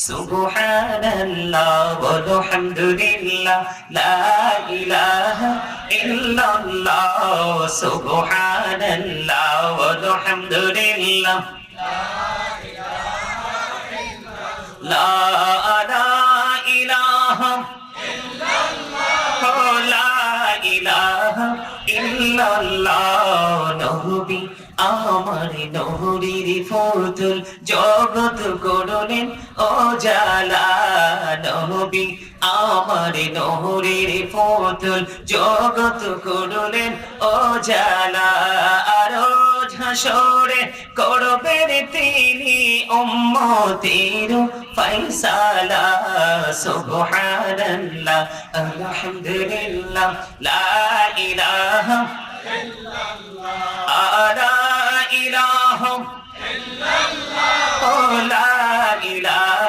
সুবহানাল্লাহ বলো হামদুলিল্লাহ লা ইলাহা ইল্লাল্লাহ সুবহানাল্লাহ বলো হামদুলিল্লাহ লা ইলাহা লা ইলাহা ইল্লাল্লাহ নবী আমার নহরীর ফুতুল জগৎ করলেন ও জালা নবী আমার নহরীর ফুতুল জগৎ করলেন ও জালা আরো হাসরে করবেন তিনি উম্মতের ফয়সালা সুবহানাল্লাহ আলহামদুলিল্লাহ লা ইলাহা ইল্লাল্লাহ লা ইলাহা ইল্লাল্লাহ লা ইলাহা